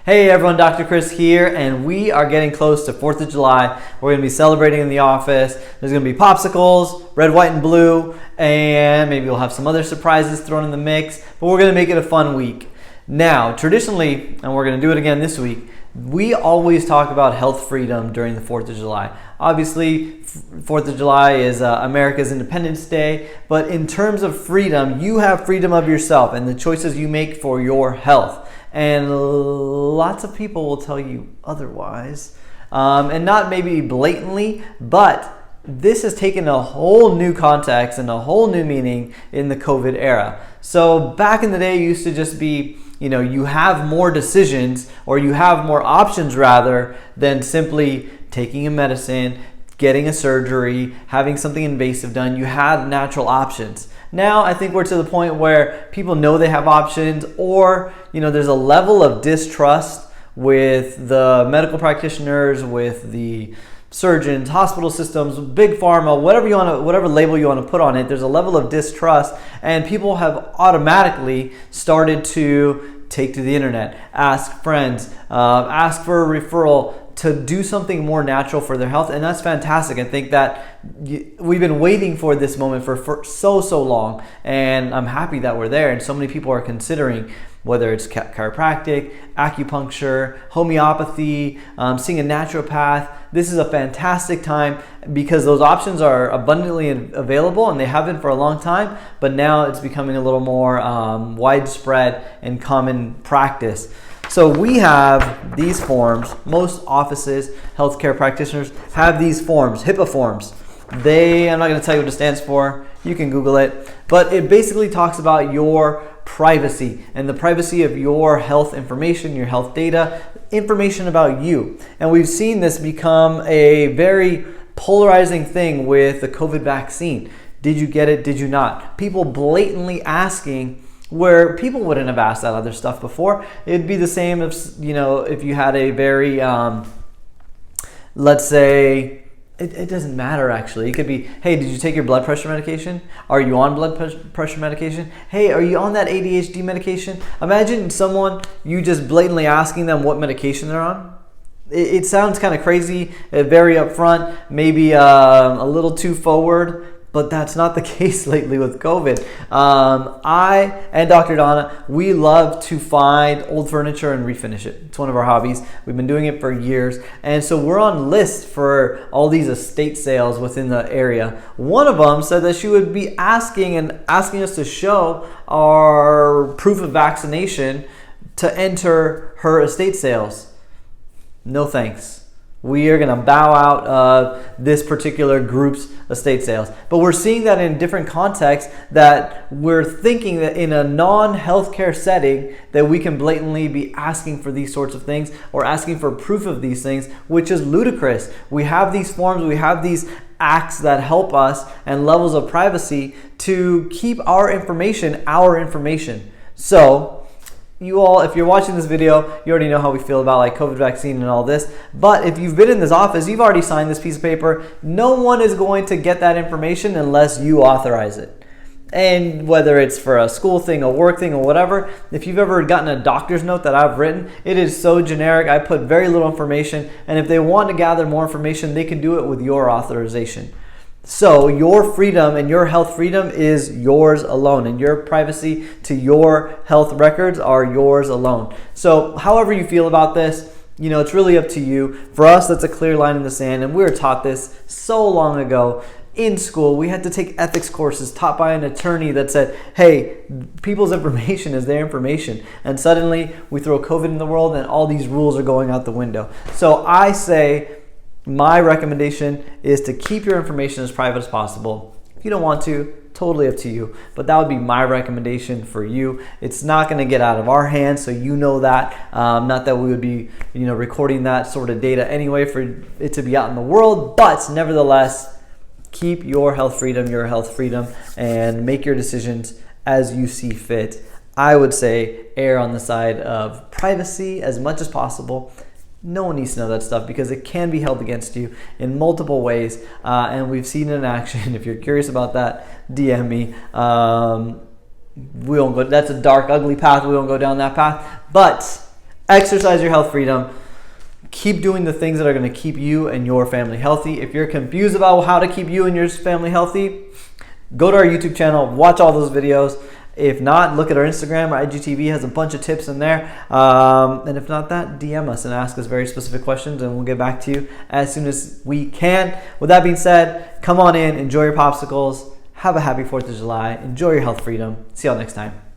Hey everyone, Dr. Chris here, and we are getting close to 4th of July. We're going to be celebrating in the office. There's going to be popsicles, red, white, and blue, and maybe we'll have some other surprises thrown in the mix, but we're going to make it a fun week. Now, traditionally, and we're going to do it again this week, we always talk about health freedom during the 4th of July. Obviously, 4th of July is America's Independence Day, but in terms of freedom, you have freedom of yourself and the choices you make for your health. And lots of people will tell you otherwise, and not maybe blatantly, but this has taken a whole new context and a whole new meaning in the COVID era. So back in the day, it used to just be, you have more decisions, or you have more options rather than simply taking a medicine, getting a surgery, having something invasive done. You had natural options. Now I think we're to the point where people know they have options, or there's a level of distrust with the medical practitioners, with the surgeons, hospital systems, big pharma, whatever label you want to put on it. There's a level of distrust, and people have automatically started to take to the internet, ask friends, ask for a referral to do something more natural for their health, and that's fantastic. I think that we've been waiting for this moment for so long, and I'm happy that we're there, and so many people are considering whether it's chiropractic, acupuncture, homeopathy, seeing a naturopath. This is a fantastic time because those options are abundantly available, and they have been for a long time, but now it's becoming a little more widespread and common practice. So we have these forms. Most offices, healthcare practitioners have these forms, HIPAA forms. I'm not going to tell you what it stands for. You can Google it. But it basically talks about your privacy and the privacy of your health information, your health data, information about you. And we've seen this become a very polarizing thing with the COVID vaccine. Did you get it? Did you not? People blatantly asking where people wouldn't have asked that other stuff before. It'd be the same if you had a very, let's say, it doesn't matter actually. It could be, hey, did you take your blood pressure medication? Are you on blood pressure medication? Hey, are you on that ADHD medication? Imagine someone, you just blatantly asking them what medication they're on. It sounds kind of crazy, very upfront, maybe a little too forward, but that's not the case lately with COVID. I and Dr. Donna, we love to find old furniture and refinish it. It's one of our hobbies. We've been doing it for years. And so we're on lists for all these estate sales within the area. One of them said that she would be asking us to show our proof of vaccination to enter her estate sales. No thanks. We are going to bow out of this particular group's estate sales. But we're seeing that in different contexts, that we're thinking that in a non-healthcare setting that we can blatantly be asking for these sorts of things or asking for proof of these things, which is ludicrous. We have these forms, we have these acts that help us and levels of privacy to keep our information. So, you all, if you're watching this video, you already know how we feel about like COVID vaccine and all this. But if you've been in this office, you've already signed this piece of paper. No one is going to get that information unless you authorize it. And whether it's for a school thing, a work thing, or whatever, if you've ever gotten a doctor's note that I've written, it is so generic. I put very little information. And if they want to gather more information, they can do it with your authorization. So your freedom and your health freedom is yours alone, and your privacy to your health records are yours alone. So however you feel about this, it's really up to you. For us, that's a clear line in the sand, and we were taught this so long ago. In school, we had to take ethics courses taught by an attorney that said, hey, people's information is their information. And suddenly we throw COVID in the world and all these rules are going out the window. So I say, my recommendation is to keep your information as private as possible. If you don't want to, totally up to you. But that would be my recommendation for you. It's not going to get out of our hands, so you know that. Not that we would be, recording that sort of data anyway for it to be out in the world. But nevertheless, keep your health freedom, and make your decisions as you see fit. I would say err on the side of privacy as much as possible. No one needs to know that stuff because it can be held against you in multiple ways, and we've seen it in action. If you're curious about that, DM me. We won't go. That's a dark, ugly path. We won't go down that path. But exercise your health freedom. Keep doing the things that are going to keep you and your family healthy. If you're confused about how to keep you and your family healthy, go to our YouTube channel, watch all those videos. If not, look at our Instagram. Our IGTV has a bunch of tips in there. And if not that, DM us and ask us very specific questions, and we'll get back to you as soon as we can. With that being said, come on in, enjoy your popsicles, have a happy 4th of July, enjoy your health freedom. See y'all next time.